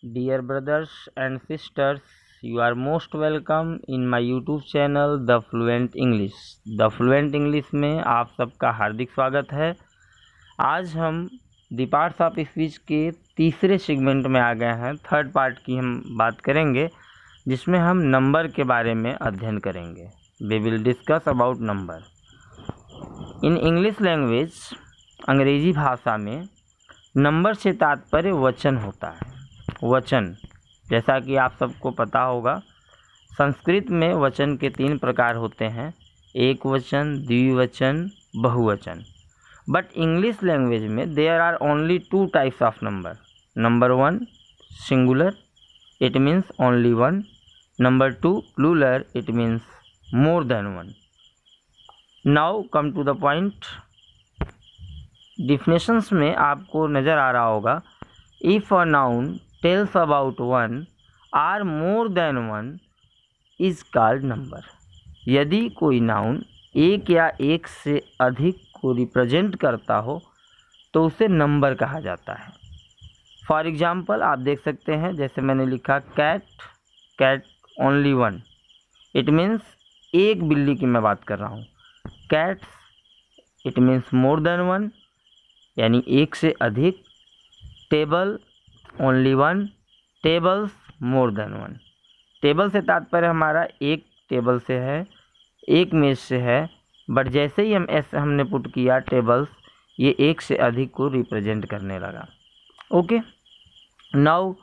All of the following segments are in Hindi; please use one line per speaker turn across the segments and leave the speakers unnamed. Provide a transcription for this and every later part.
Dear brothers and sisters, you are most welcome in my YouTube channel The Fluent English. The Fluent English में आप सबका हार्दिक स्वागत है। आज हम द पार्ट्स ऑफ स्पीच के तीसरे सेगमेंट में आ गए हैं। थर्ड पार्ट की हम बात करेंगे जिसमें हम नंबर के बारे में अध्ययन करेंगे। We will discuss about number in English language. अंग्रेजी भाषा में नंबर से तात्पर्य वचन होता है। वचन, जैसा कि आप सबको पता होगा, संस्कृत में वचन के 3 प्रकार होते हैं, एक वचन, द्विवचन, बहुवचन। बट इंग्लिश लैंग्वेज में there are only 2 types of number. Number 1 singular, it means only 1। Number 2 plural, it means more than 1। Now come to the point. Definitions में आपको नज़र आ रहा होगा, if a noun tells about one or more than one is called number। यदि कोई नाउन एक या एक से अधिक को रिप्रेजेंट करता हो तो उसे नंबर कहा जाता है। फॉर एग्जाम्पल आप देख सकते हैं, जैसे मैंने लिखा कैट ओनली 1, इट मीन्स एक बिल्ली की मैं बात कर रहा हूँ। Cats it means more than 1, यानी एक से अधिक। टेबल ओनली 1, टेबल्स मोर देन 1। टेबल से तात्पर्य हमारा एक टेबल से है, एक मेज से है, बट जैसे ही हमने पुट किया टेबल्स, ये एक से अधिक को रिप्रेजेंट करने लगा। ओके, नाउ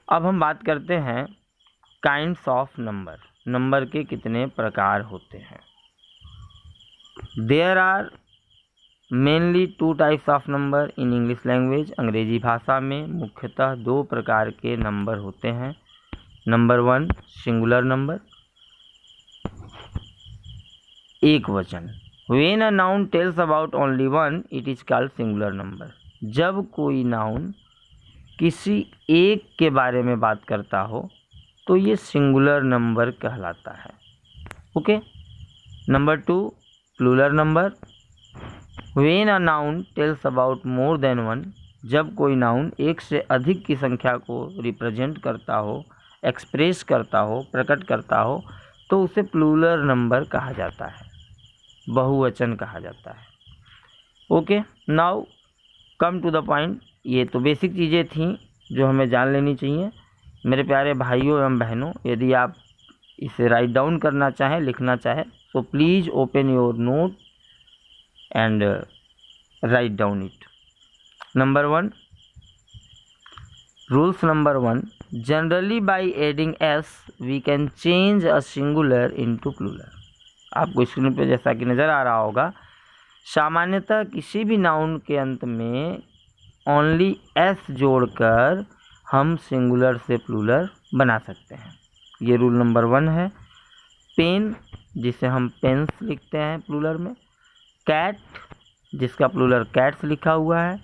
अब हम बात करते हैं काइंड्स ऑफ नंबर। नंबर के कितने प्रकार होते हैं। There are mainly 2 types of number in English language. अंग्रेजी भाषा में मुख्यतः 2 प्रकार के नंबर होते हैं। नंबर 1 सिंगुलर नंबर, एक वचन। When a noun tells about only 1 it is called singular number. जब कोई नाउन किसी एक के बारे में बात करता हो तो ये सिंगुलर नंबर कहलाता है। Okay. Number 2 plural number. When a noun tells about more than one, जब कोई नाउन एक से अधिक की संख्या को रिप्रेजेंट करता हो, एक्सप्रेस करता हो, प्रकट करता हो, तो उसे प्लूरल नंबर कहा जाता है, बहुवचन कहा जाता है। Okay, now come to the point. ये तो बेसिक चीज़ें थीं जो हमें जान लेनी चाहिए। मेरे प्यारे भाइयों एवं बहनों, यदि आप इसे राइट डाउन करना चाहें, लिखना चाहें, तो please open your note and write down it. Number 1, rules number 1, generally by adding s we can change a singular into plural। आपको स्क्रीन पे जैसा कि नज़र आ रहा होगा, सामान्यतः किसी भी नाउन के अंत में ओनली s जोड़कर हम सिंगुलर से प्लूरल बना सकते हैं। ये रूल नंबर 1 है। पेन, जिसे हम पेन्स लिखते हैं प्लूरल में। कैट, जिसका प्लूरल कैट्स लिखा हुआ है।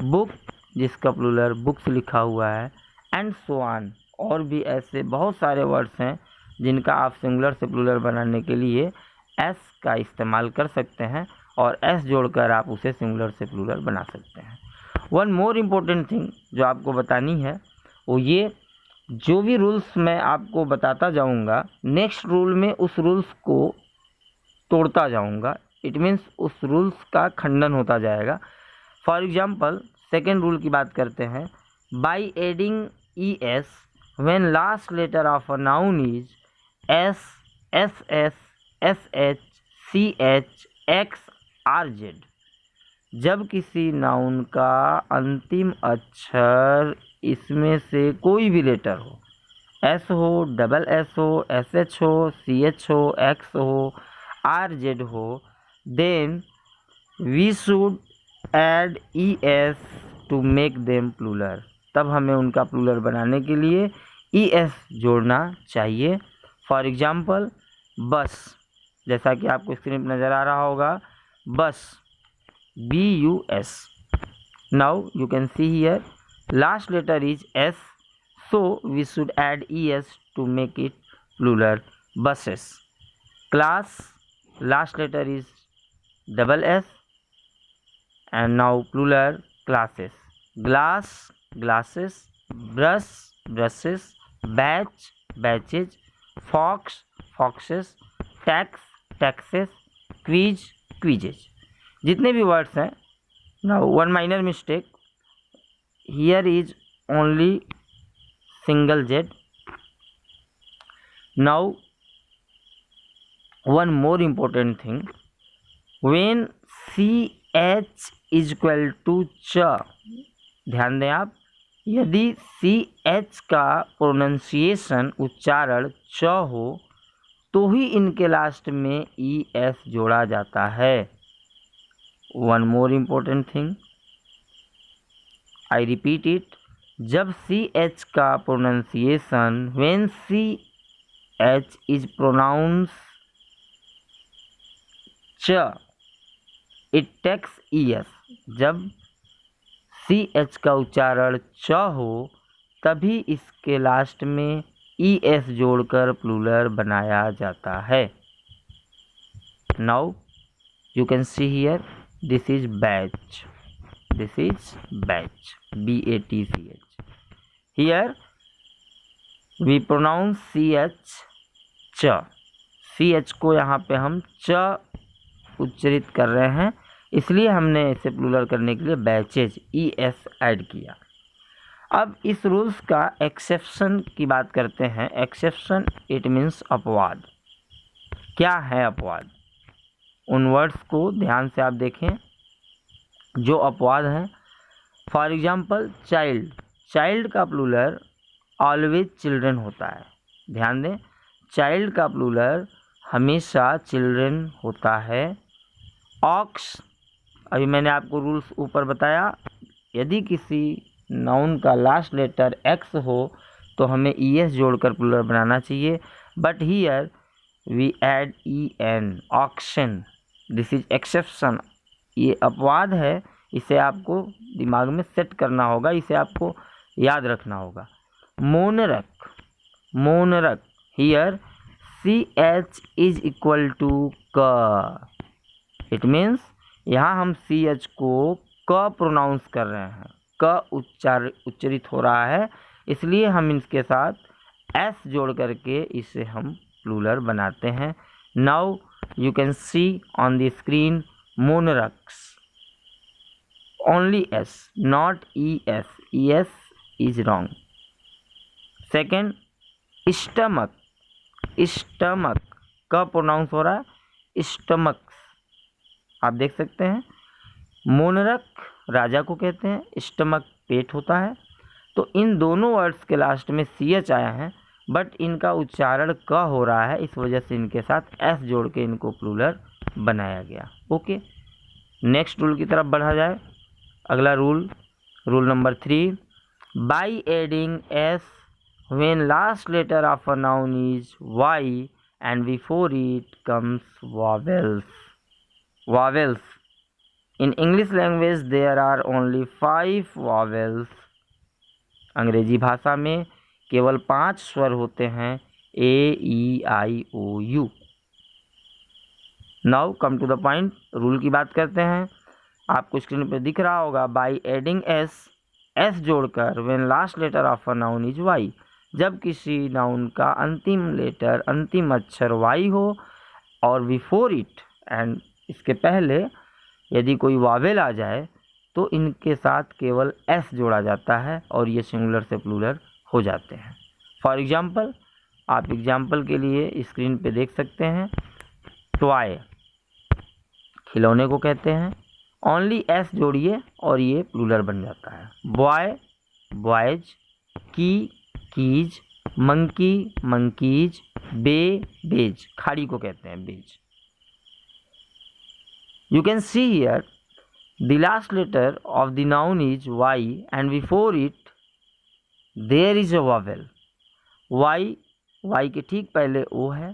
बुक, जिसका प्लूरल बुक्स लिखा हुआ है। And so on. और भी ऐसे बहुत सारे वर्ड्स हैं जिनका आप सिंगुलर से प्लूरल बनाने के लिए एस का इस्तेमाल कर सकते हैं और एस जोड़कर आप उसे सिंगुलर से प्लूरल बना सकते हैं। वन मोर इम्पोर्टेंट थिंग जो आपको बतानी है वो ये, जो भी रूल्स मैं आपको बताता जाऊंगा, नेक्स्ट रूल में उस रूल्स को तोड़ता जाऊंगा। इट मीन्स उस रूल्स का खंडन होता जाएगा। फॉर एग्जाम्पल, सेकेंड रूल की बात करते हैं। By adding E S when last letter of a noun is S, S S, S H, C H, X, or Z. जब किसी नाउन का अंतिम अक्षर इसमें से कोई भी लेटर हो, एस हो, डबल एस हो, एस एच हो, सी एच हो, एक्स हो, आर जेड हो, then we should add es to make them plural। तब हमें उनका प्लूरल बनाने के लिए es जोड़ना चाहिए। फॉर एग्जाम्पल, बस, जैसा कि आपको स्क्रीन पर नज़र आ रहा होगा, bus, BUS। Now you can see here last letter is s, so we should add es to make it plural, buses। Class, last letter is double s and now plural, classes। glass, glasses, brush brushes, batch batches, fox foxes, tax taxes, quiz quizzes, जितने भी वर्ड्स हैं। Now one minor mistake, here is only single Z. Now one more important thing, when ch is equal to ch, ध्यान दें आप, यदि ch का प्रोनंसिएशन उच्चारण च हो तो ही इनके लास्ट में es जोड़ा जाता है। One more important thing, I repeat it, जब ch का pronunciation when ch is pronounce च इट टेक्स es, जब ch का उच्चारण च हो तभी इसके लास्ट में es जोड़कर प्लूरल बनाया जाता है। Now you can see here, this is batch, this is batch, BATCH। Here we pronounce ch को यहाँ पे हम च उच्चरित कर रहे हैं, इसलिए हमने इसे प्लूरल करने के लिए बैचेज ES ऐड किया। अब इस रूल्स का एक्सेप्शन की बात करते हैं। एक्सेप्शन इट मीन्स अपवाद। क्या है अपवाद? उन वर्ड्स को ध्यान से आप देखें जो अपवाद हैं। फॉर एग्जाम्पल चाइल्ड, चाइल्ड का प्लूरल ऑलवेज चिल्ड्रन होता है। ध्यान दें, चाइल्ड का प्लूरल हमेशा चिल्ड्रन होता है। ऑक्स, अभी मैंने आपको रूल्स ऊपर बताया, यदि किसी नाउन का लास्ट लेटर एक्स हो तो हमें ES जोड़कर प्लूरल बनाना चाहिए, but here we add EN, oxen, this is exception. ये अपवाद है, इसे आपको दिमाग में सेट करना होगा, इसे आपको याद रखना होगा। Monarch, monarch, here CH is equal to क, इट मीन्स यहाँ हम CH को क प्रोनाउंस कर रहे हैं, क उच्चरित हो रहा है, इसलिए हम इसके साथ S जोड़ करके इसे हम प्लूरल बनाते हैं। Now you can see on the screen monarchs, only S, not ES, ES is wrong. Second, stomach, stomach का प्रोनाउंस हो रहा है स्टमक्स, आप देख सकते हैं। मोनरक राजा को कहते हैं, स्टमक पेट होता है। तो इन दोनों वर्ड्स के लास्ट में CH आया है, बट इनका उच्चारण क हो रहा है, इस वजह से इनके साथ S जोड़ के इनको प्लूरल बनाया गया। ओके, नेक्स्ट रूल की तरफ बढ़ा जाए। अगला rule, rule number 3, by adding S when last letter of a noun is Y and before it comes vowels. Vowels. In English language there are only 5 vowels. अंग्रेजी भाषा में केवल 5 स्वर होते हैं, A-E-I-O-U। Now come to the point, rule की बात करते हैं। आपको स्क्रीन पर दिख रहा होगा, बाई एडिंग S जोड़कर when last letter of a noun is Y, जब किसी नाउन का अंतिम लेटर, अंतिम अक्षर Y हो और बिफोर इट एंड इसके पहले यदि कोई वावेल आ जाए तो इनके साथ केवल S जोड़ा जाता है और ये सिंगुलर से प्लूरल हो जाते हैं। फॉर एग्जाम्पल, आप एग्जाम्पल के लिए स्क्रीन पे देख सकते हैं, टॉय खिलौने को कहते हैं, ओनली S जोड़िए और ये प्लूरल बन जाता है। बॉय बॉयज, की कीज, मंकी मंकीज, बे बेज, खाड़ी को कहते हैं beige. You can see here the last letter of the noun is Y and before it there is a vowel. Y के ठीक पहले O है,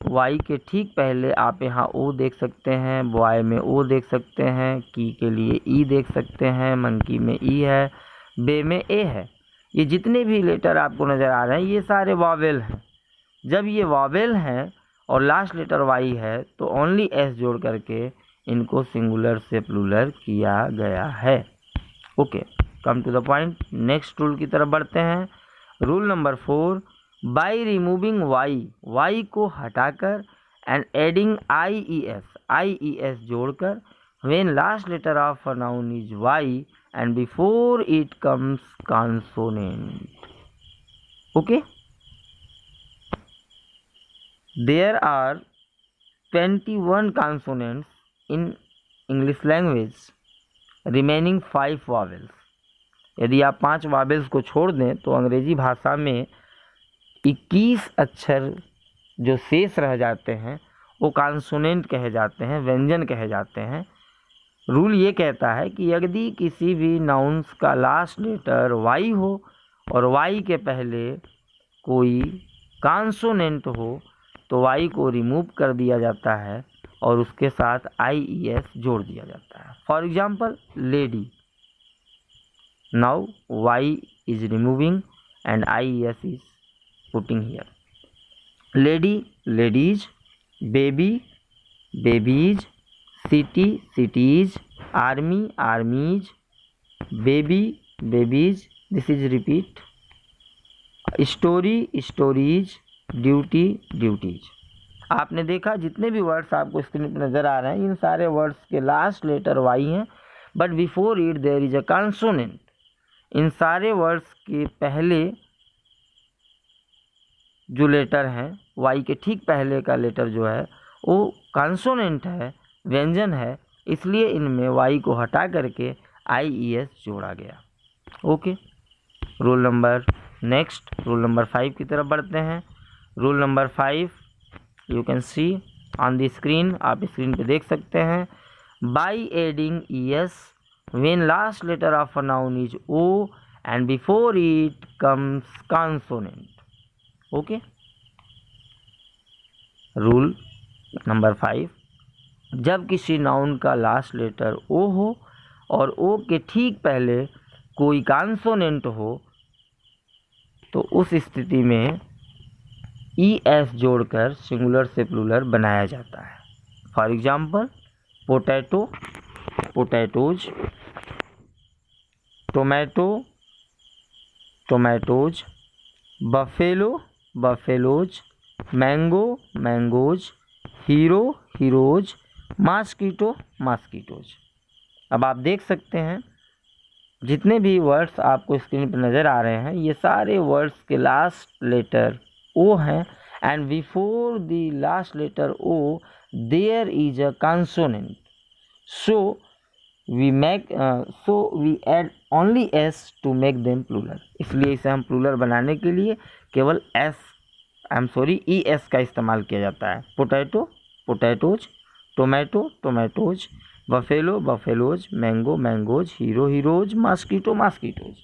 Y के ठीक पहले आप यहाँ O देख सकते हैं, बॉय में O देख सकते हैं, की के लिए E देख सकते हैं, मंकी में E है, बे में A है। ये जितने भी लेटर आपको नज़र आ रहे हैं ये सारे वॉवेल हैं। जब ये वॉवेल हैं और लास्ट लेटर Y है तो ओनली S जोड़ करके इनको सिंगुलर से प्लूरल किया गया है। Okay, come to the point. Next rule की तरफ बढ़ते हैं। Rule number 4, by removing Y को हटाकर एंड एडिंग IES जोड़कर, when last letter of a noun is Y and before it comes consonant. Okay, there are 21 consonants in English language, remaining 5 vowels। यदि आप 5 वावेल्स को छोड़ दें तो अंग्रेजी भाषा में 21 अक्षर जो शेष रह जाते हैं वो कॉन्सोनेंट कहे जाते हैं, व्यंजन कहे जाते हैं। रूल ये कहता है कि यदि किसी भी नाउन्स का लास्ट लेटर वाई हो और वाई के पहले कोई कॉन्सोनेंट हो तो वाई को रिमूव कर दिया जाता है और उसके साथ IES जोड़ दिया जाता है। For example lady, now Y is removing and IES is putting here. Lady, ladies, baby, babies, city, cities, army, armies, baby, babies, this is repeat. Story, stories, duty, duties. आपने देखा जितने भी वर्ड्स आपको स्क्रीन पर नज़र आ रहे हैं इन सारे वर्ड्स के लास्ट लेटर वाई हैं, but before it there is a consonant. इन सारे वर्ड्स के पहले जो लेटर हैं वाई के ठीक पहले का लेटर जो है वो कॉन्सोनेंट है, व्यंजन है, इसलिए इनमें वाई को हटा करके IES जोड़ा गया। ओके, रूल नंबर 5 की तरफ बढ़ते हैं। Rule number 5 you can see on the screen, आप स्क्रीन पे देख सकते हैं। By adding ES when last letter of a noun is O and before it comes consonant. Okay, rule number 5, जब किसी नाउन का लास्ट लेटर O हो और O के ठीक पहले कोई कॉन्सोनेंट हो तो उस स्थिति में ES जोड़कर सिंगुलर से प्लूरल बनाया जाता है। For example potato, potatoes, tomato, tomatoes, buffalo, buffaloes, mango, mangoes, hero, heroes, mosquito, mosquitoes. अब आप देख सकते हैं जितने भी वर्ड्स आपको स्क्रीन पर नज़र आ रहे हैं ये सारे वर्ड्स के लास्ट लेटर O हैं and before the last letter O there is a consonant, so we add only S to make them plural. इसलिए इसे हम प्लूरल बनाने के लिए केवल ES का इस्तेमाल किया जाता है। Potato, potatoes, tomato, tomatoes, buffalo, buffaloes, mango, mangoes, hero, heroes, mosquito, mosquitoes.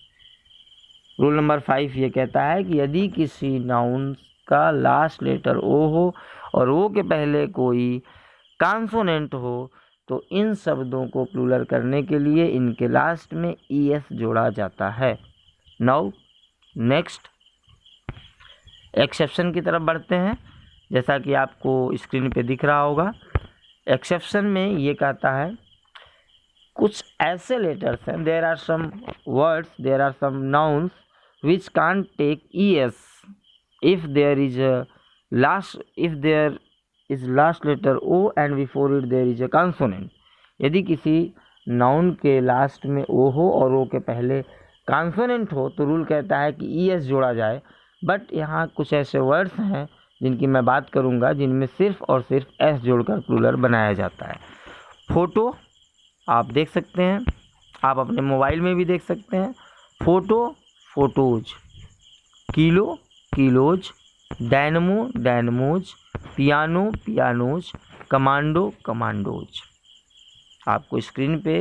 Rule number 5 ये कहता है कि यदि किसी नाउन का लास्ट लेटर O हो और O के पहले कोई कॉन्सोनेंट हो तो इन शब्दों को प्लूरल करने के लिए इनके लास्ट में ES जोड़ा जाता है। नाउ नेक्स्ट एक्सेप्शन की तरफ बढ़ते हैं। जैसा कि आपको स्क्रीन पे दिख रहा होगा, एक्सेप्शन में ये कहता है कुछ ऐसे लेटर्स हैं, there are some words, there are some nouns which can't take ES if there is last letter O and before it there is a consonant। यदि किसी नाउन के लास्ट में O हो और O के पहले कॉन्सोनेंट हो तो रूल कहता है कि ES जोड़ा जाए। बट यहाँ कुछ ऐसे वर्ड्स हैं जिनकी मैं बात करूँगा जिनमें सिर्फ और सिर्फ S जोड़कर प्लूरल बनाया जाता है। फोटो आप देख सकते हैं, आप अपने मोबाइल में भी देख सकते हैं। Photo, photos, kilo, kilos, dynamo, dynamos, piano, pianos, commando, commandos. आपको स्क्रीन पे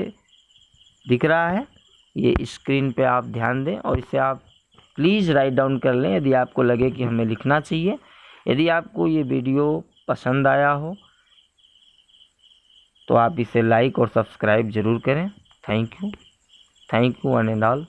दिख रहा है, ये स्क्रीन पे आप ध्यान दें और इसे आप प्लीज़ राइट डाउन कर लें यदि आपको लगे कि हमें लिखना चाहिए। यदि आपको ये वीडियो पसंद आया हो तो आप इसे लाइक और सब्सक्राइब ज़रूर करें। Thank you one and all.